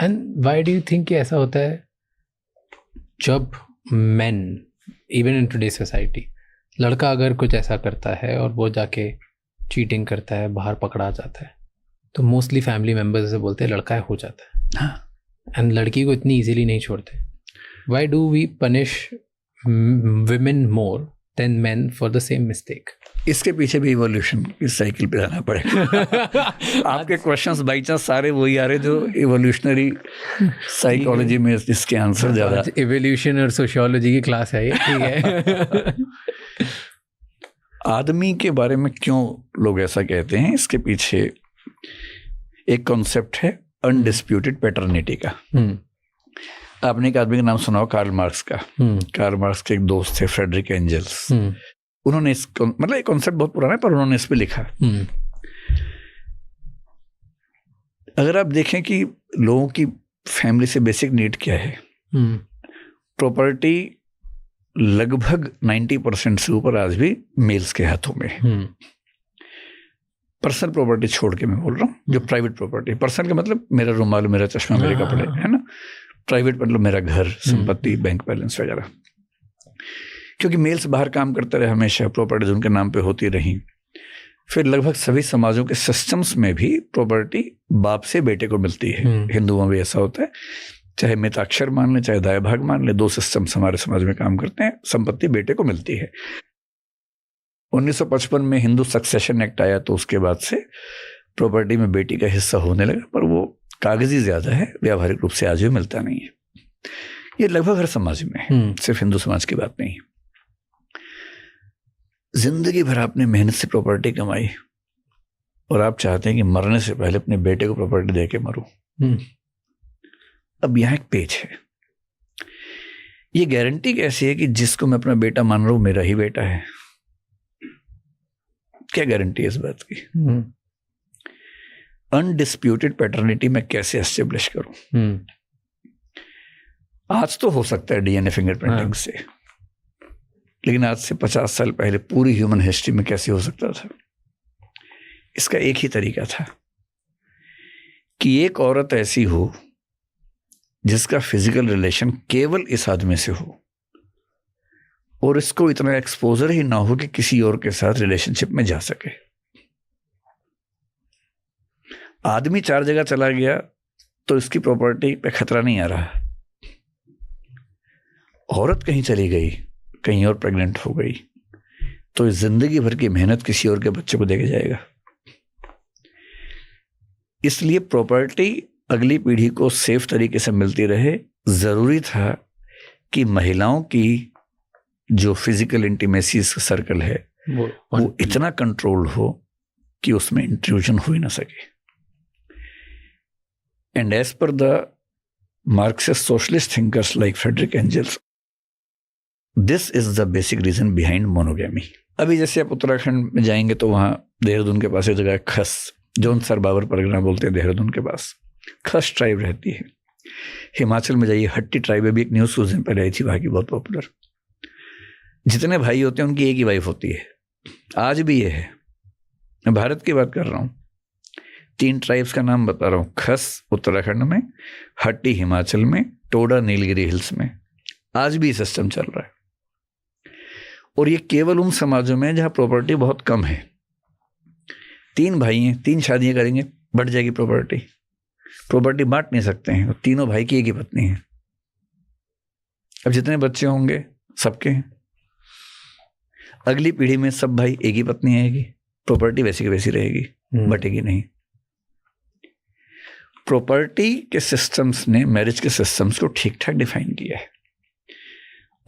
And why do you think कि ऐसा होता है जब main even in today society, लड़का अगर कुछ ऐसा करता है और वो जाके चीटिंग करता है, बाहर पकड़ा जाता है, तो मोस्टली फैमिली मेम्बर्स से बोलते हैं लड़का है, हो जाता है, एंड लड़की को इतनी इजीली नहीं छोड़ते. Why do we punish women more than men for the same mistake? इसके पीछे भी इवोल्यूशन की साइकिल पे जाना पड़ेगा. आपके क्वेश्चंस बाई चांस सारे वही आ रहे जो इवोल्यूशनरी साइकोलॉजी में जिसके आंसर ज़्यादा. इवोल्यूशन और सोशियोलॉजी की क्लास है ये, ठीक है. आदमी के बारे में क्यों लोग ऐसा कहते हैं, इसके पीछे एक कॉन्सेप्ट है अनडिस्प्यूटेड पैटर्निटी का. आपने एक आदमी का नाम सुना हो, कार्ल मार्क्स का. कार्ल मार्क्स के एक दोस्त थे फ्रेडरिक एंजल्स. उन्होंने इस मतलब एक कॉन्सेप्ट बहुत पुराना है पर उन्होंने इस पे लिखा. अगर आप देखें कि लोगों की फैमिली से बेसिक नीड क्या है, प्रॉपर्टी लगभग 90% से ऊपर आज भी मेल्स के हाथों में है. पर्सनल प्रॉपर्टी छोड़ के मैं बोल रहा हूँ, जो प्राइवेट प्रॉपर्टी. पर्सनल का मतलब मेरा रुमाल, मेरा चश्मा, मेरे कपड़े, है ना. प्राइवेट मतलब मेरा घर, संपत्ति, बैंक बैलेंस वगैरह. क्योंकि मेल्स बाहर काम करते रहे हमेशा, प्रॉपर्टीज उनके नाम पे होती रही. फिर लगभग सभी समाजों के सिस्टम्स में भी प्रॉपर्टी बाप से बेटे को मिलती है. हिंदुओं में ऐसा होता है, चाहे मिताक्षर मान ले चाहे दाया भाग मान ले, दो सिस्टम्स हमारे समाज में काम करते हैं. संपत्ति बेटे को मिलती है. 1955 में हिंदू सक्सेशन एक्ट आया तो उसके बाद से प्रॉपर्टी में बेटी का हिस्सा होने लगा, पर वो कागजी ज्यादा है, व्यावहारिक रूप से आज भी मिलता नहीं है. ये लगभग हर समाज में है, सिर्फ हिंदू समाज की बात नहीं है. जिंदगी भर आपने मेहनत से प्रॉपर्टी कमाई और आप चाहते हैं कि मरने से पहले अपने बेटे को प्रॉपर्टी दे के मरूं. अब यहां एक पेच है. ये गारंटी कैसी है कि जिसको मैं अपना बेटा मान रहा हूं मेरा ही बेटा है? क्या गारंटी है इस बात की? अनडिस्प्यूटेड पैटर्निटी मैं कैसे एस्टेब्लिश करूं? आज तो हो सकता है डीएनए फिंगरप्रिंटिंग से, लेकिन आज से 50 साल पहले पूरी ह्यूमन हिस्ट्री में कैसे हो सकता था? इसका एक ही तरीका था कि एक औरत ऐसी हो जिसका फिजिकल रिलेशन केवल इस आदमी से हो और इसको इतना एक्सपोजर ही ना हो कि किसी और के साथ रिलेशनशिप में जा सके. आदमी 4 जगह चला गया तो इसकी प्रॉपर्टी पे खतरा नहीं आ रहा. औरत कहीं चली गई, कहीं और प्रेग्नेंट हो गई, तो इस जिंदगी भर की मेहनत किसी और के बच्चे को देके जाएगा. इसलिए प्रॉपर्टी अगली पीढ़ी को सेफ तरीके से मिलती रहे. जरूरी था कि महिलाओं की जो फिजिकल इंटीमेसी सर्कल है वो इतना कंट्रोल हो कि उसमें इंट्रूजन हो ही ना सके. And as per the Marxist socialist thinkers like Friedrich Engels, this is the basic reason behind monogamy. अभी जैसे आप उत्तराखंड में जाएंगे तो वहां देहरादून के पास एक जगह है खस, जोन सरबावर परगना बोलते हैं देहरादून के पास. खस ट्राइब रहती है. हिमाचल में जाइए, हट्टी ट्राइब है भी. एक न्यूज़ कुछ दिन पहले आई थी वहां की, बहुत पॉपुलर. जितने भाई होते हैं उनकी एक ही वाइफ होती है. आज भी ये है. मैं भारत की बात कर रहा हूँ. 3 ट्राइब्स का नाम बता रहा हूँ. खस उत्तराखंड में, हट्टी हिमाचल में, टोडा नीलगिरी हिल्स में. आज भी सिस्टम चल रहा है. और ये केवल उन समाजों में जहां प्रॉपर्टी बहुत कम है. 3 भाई हैं, 3 शादियां करेंगे, बढ़ जाएगी प्रॉपर्टी. प्रॉपर्टी बांट नहीं सकते हैं, और तीनों भाई की एक ही पत्नी है. अब जितने बच्चे होंगे सबके हैं. अगली पीढ़ी में सब भाई एक ही पत्नी आएगी, प्रॉपर्टी वैसी की वैसी रहेगी, बटेगी नहीं. प्रॉपर्टी के सिस्टम्स ने मैरिज के सिस्टम्स को ठीक ठाक डिफाइन किया है.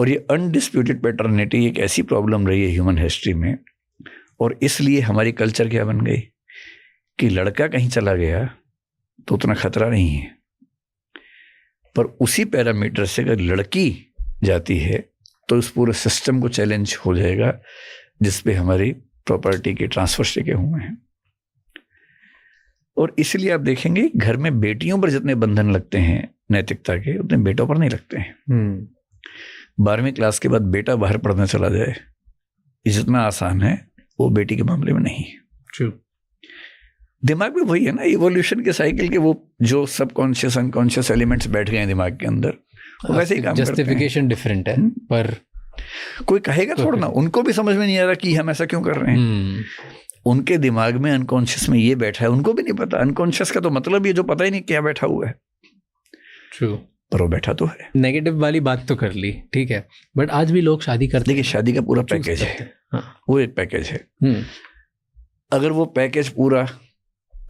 और ये अनडिस्प्यूटेड पैटर्निटी एक ऐसी प्रॉब्लम रही है ह्यूमन हिस्ट्री में, और इसलिए हमारी कल्चर क्या बन गई कि लड़का कहीं चला गया तो उतना खतरा नहीं है, पर उसी पैरामीटर से अगर लड़की जाती है तो इस पूरे सिस्टम को चैलेंज हो जाएगा जिसपे हमारी प्रॉपर्टी के ट्रांसफर टिके हुए हैं. और इसलिए आप देखेंगे घर में बेटियों पर जितने बंधन लगते हैं नैतिकता के, उतने बेटों पर नहीं लगते हैं. 12वीं क्लास के बाद बेटा बाहर पढ़ने चला जाए, ये जितना आसान है वो बेटी के मामले में नहीं है. दिमाग में वही है ना, इवोल्यूशन के साइकिल के वो जो सबकॉन्शियस अनकॉन्शियस एलिमेंट्स बैठ गए हैं दिमाग के अंदर, वो वैसे ही काम करते हैं। जस्टिफिकेशन डिफरेंट है, पर कोई कहेगा थोड़ा ना, उनको भी समझ में नहीं आ रहा कि हम ऐसा क्यों कर रहे हैं। उनके दिमाग में अनकॉन्शियस में ये बैठा है, उनको भी नहीं पता। अनकॉन्शियस का तो मतलब ये जो पता ही नहीं क्या बैठा हुआ है। ट्रू, पर वो बैठा तो है। नेगेटिव वाली बात तो कर ली, ठीक है, बट आज भी लोग शादी करते हैं। देखिए शादी का पूरा पैकेज है, वो एक पैकेज है। अगर वो पैकेज पूरा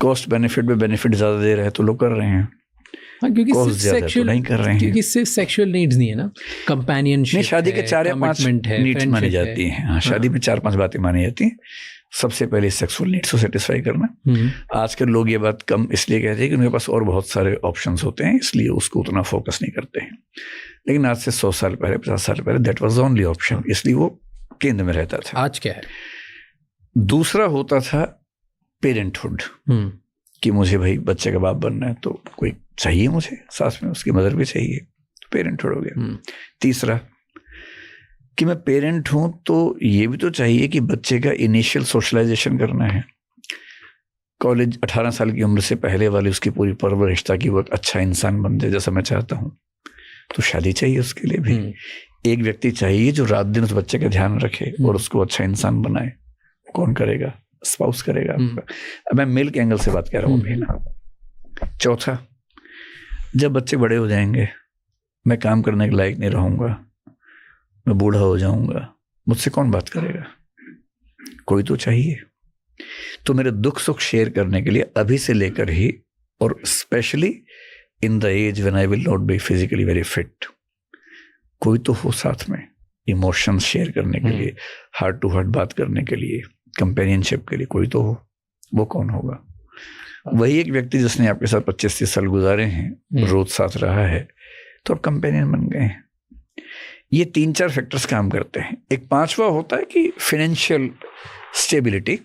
कॉस्ट बेनिफिट में बेनिफिट ज्यादा दे रहा है तो लोग कर रहे हैं। हाँ, क्योंकि कॉस्ट ज्यादा तो नहीं कर रहे हैं, क्योंकि सिर्फ सेक्सुअल नीड्स नहीं है ना, कंपेनियनशिप नहीं, शादी के 4 या 5 नीड्स मानी जाती हैं। हाँ, शादी में 4-5 बातें मानी जाती हैं। सबसे पहले सेक्सुअल नीड्स को सेटिस्फाई करना। आजकल लोग ये बात कम इसलिए कहते हैं कि उनके पास और बहुत सारे ऑप्शंस होते हैं, इसलिए उसको उतना फोकस नहीं करते हैं। लेकिन आज से 100 साल पहले, 50 साल पहले दैट वाज ओनली ऑप्शन, इसलिए वो केंद्र में रहता था। आज क्या है? दूसरा दूसरा होता था पेरेंटहुड, कि मुझे भाई बच्चे का बाप बनना है तो कोई चाहिए, मुझे साथ में उसकी मदर भी चाहिए, तो पेरेंटहुड हो गया। तीसरा कि मैं पेरेंट हूं तो ये भी तो चाहिए कि बच्चे का इनिशियल सोशलाइजेशन करना है। कॉलेज 18 साल की उम्र से पहले वाली उसकी पूरी परवरिश ताकि वो एक अच्छा इंसान बन जाए जैसा मैं चाहता हूँ, तो शादी चाहिए उसके लिए भी। एक व्यक्ति चाहिए जो रात दिन उस बच्चे का ध्यान रखे और उसको अच्छा इंसान बनाए। कौन करेगा? स्पाउस करेगा आपका। अब मैं मेल के एंगल से बात कर रहा हूँ भी ना। चौथा, जब बच्चे बड़े हो जाएंगे, मैं काम करने के लायक नहीं रहूंगा, मैं बूढ़ा हो जाऊंगा, मुझसे कौन बात करेगा? कोई तो चाहिए। तो मेरे दुख सुख शेयर करने के लिए अभी से लेकर ही, और specially in the age when I will not be physically very fit, कोई तो हो साथ में, इमोशंस शेयर करने के लिए, हार्ट टू हार्ट बात करने के लिए, कंपेनियनशिप के लिए कोई तो हो। वो कौन होगा? वही एक व्यक्ति जिसने आपके साथ 25-30 साल गुजारे हैं, रोज साथ रहा है, तो अब कंपेनियन बन गए हैं। ये 3-4 फैक्टर्स काम करते हैं। एक 5वां होता है कि फाइनेंशियल स्टेबिलिटी।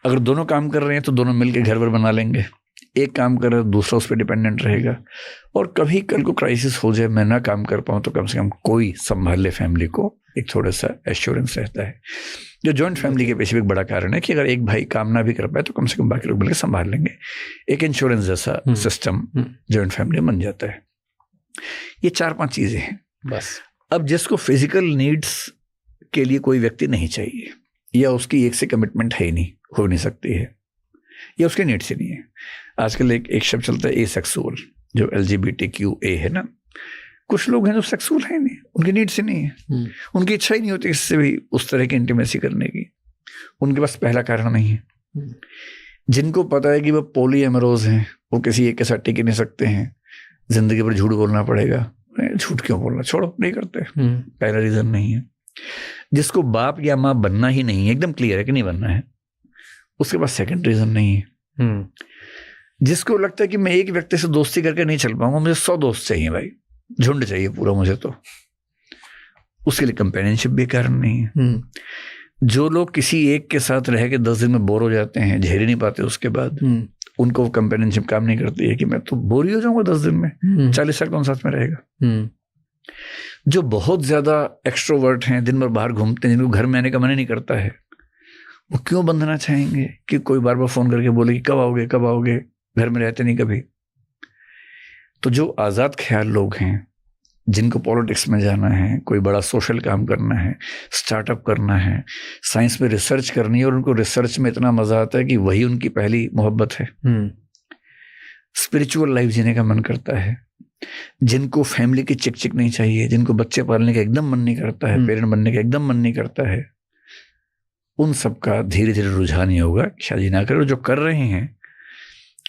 अगर दोनों काम कर रहे हैं तो दोनों मिलकर घर वर बना लेंगे। एक काम कर रहा है, दूसरा उस पर डिपेंडेंट रहेगा, और कभी कल को क्राइसिस हो जाए, मैं ना काम कर पाऊँ, तो कम से कम कोई संभाल ले फैमिली को, एक थोड़ा सा एश्योरेंस रहता है। जो जॉइंट फैमिली के पीछे भी एक बड़ा कारण है कि अगर एक भाई काम ना भी कर पाए तो कम से कम बाकी लोग मिलकर संभाल लेंगे। एक इंश्योरेंस जैसा सिस्टम जॉइंट फैमिली में बन जाता है। ये 4-5 चीजें हैं बस। अब जिसको फिजिकल नीड्स के लिए कोई व्यक्ति नहीं चाहिए, या उसकी एक से कमिटमेंट है ही नहीं, हो नहीं सकती है, या उसके नीड्स ही नहीं है। आजकल एक शब्द चलता है एसेक्सुअल, जो LGBTQA है ना। कुछ लोग हैं जो सेक्सुअल है नहीं, उनकी नीड्स ही नहीं है, उनकी इच्छा ही नहीं होती इससे भी उस तरह की इंटीमेसी करने की, उनके पास पहला कारण नहीं है। जिनको पता है कि वो पॉलीएमरोज हैं, वो किसी एक के साथ टिक नहीं सकते हैं, जिंदगी पर झूठ बोलना पड़ेगा, झूठ क्यों बोलना, छोड़ो, नहीं करते, पहला रीजन नहीं है। जिसको बाप या माँ बनना ही नहीं है, एकदम क्लियर है कि नहीं बनना है, उसके पास सेकंड रीजन नहीं है। जिसको लगता है कि मैं एक व्यक्ति से दोस्ती करके नहीं चल पाऊंगा, मुझे 100 दोस्त चाहिए भाई, झुंड चाहिए पूरा मुझे, तो उसके लिए कंपेनियनशिप भी कारण नहीं है। जो लोग किसी एक के साथ रह के 10 दिन में बोर हो जाते हैं, झेल नहीं पाते उसके बाद, उनको कंपेनियनशिप काम नहीं करती है कि मैं तो बोर ही हो जाऊंगा 10 दिन में, 40 साल कौन साथ में रहेगा। जो बहुत ज्यादा एक्सट्रोवर्ट हैं, दिन भर बाहर घूमते हैं, जिनको घर में आने का मन ही नहीं करता है, वो क्यों बंधना चाहेंगे कि कोई बार बार फोन करके बोले कि कब आओगे कब आओगे, घर में रहते नहीं कभी। तो जो आजाद ख्याल लोग हैं, जिनको पॉलिटिक्स में जाना है, कोई बड़ा सोशल काम करना है, स्टार्टअप करना है, साइंस में रिसर्च करनी है, और उनको रिसर्च में इतना मजा आता है कि वही उनकी पहली मोहब्बत है, स्पिरिचुअल लाइफ जीने का मन करता है, जिनको फैमिली की चिक चिक नहीं चाहिए, जिनको बच्चे पालने का एकदम मन नहीं करता है, पेरेंट बनने का एकदम मन नहीं करता है, उन सब का धीरे धीरे रुझान ही होगा शादी ना करें। जो कर रहे हैं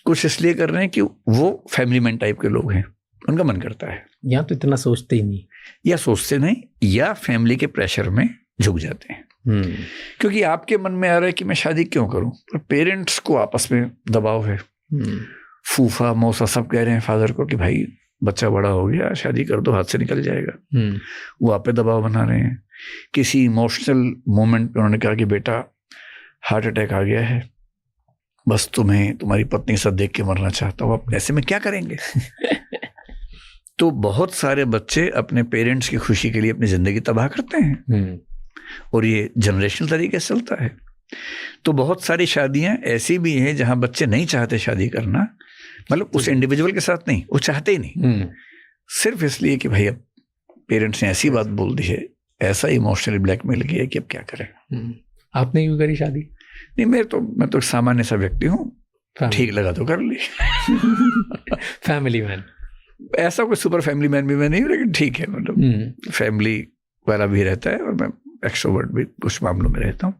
कुछ इसलिए कर रहे हैं कि वो फैमिली मैन टाइप के लोग हैं, उनका मन करता है, या तो इतना सोचते ही नहीं, या सोचते नहीं, या फैमिली के प्रेशर में झुक जाते हैं। क्योंकि आपके मन में आ रहा है कि मैं शादी क्यों करूं, पर पेरेंट्स को आपस में दबाव है। फूफा मौसा सब कह रहे हैं फादर को कि भाई बच्चा बड़ा हो गया, शादी कर दो, हाथ से निकल जाएगा। वो आप पे दबाव बना रहे हैं। किसी इमोशनल मोमेंट पे उन्होंने कहा कि बेटा हार्ट अटैक आ गया है, बस तुम्हें तुम्हारी पत्नी से देख के मरना चाहता हूँ, आप ऐसे में क्या करेंगे? तो बहुत सारे बच्चे अपने पेरेंट्स की खुशी के लिए अपनी जिंदगी तबाह करते हैं, और ये जनरेशनल तरीके से चलता है। तो बहुत सारी शादियां ऐसी भी हैं जहां बच्चे नहीं चाहते शादी करना, मतलब उस इंडिविजुअल के साथ नहीं, वो चाहते ही नहीं, सिर्फ इसलिए कि भाई अब पेरेंट्स ने ऐसी बात बोल दी है, ऐसा इमोशनली ब्लैकमेल किया कि अब क्या करें। आपने क्यों करी शादी? नहीं, मैं तो सामान्य सा व्यक्ति हूँ, ठीक लगा तो कर ली। फैमिली मैन, ऐसा कोई सुपर फैमिली मैन भी मैं नहीं हूँ, लेकिन ठीक है, मतलब फैमिली वाला भी रहता है और मैं एक्सट्रोवर्ट भी कुछ मामलों में रहता हूँ।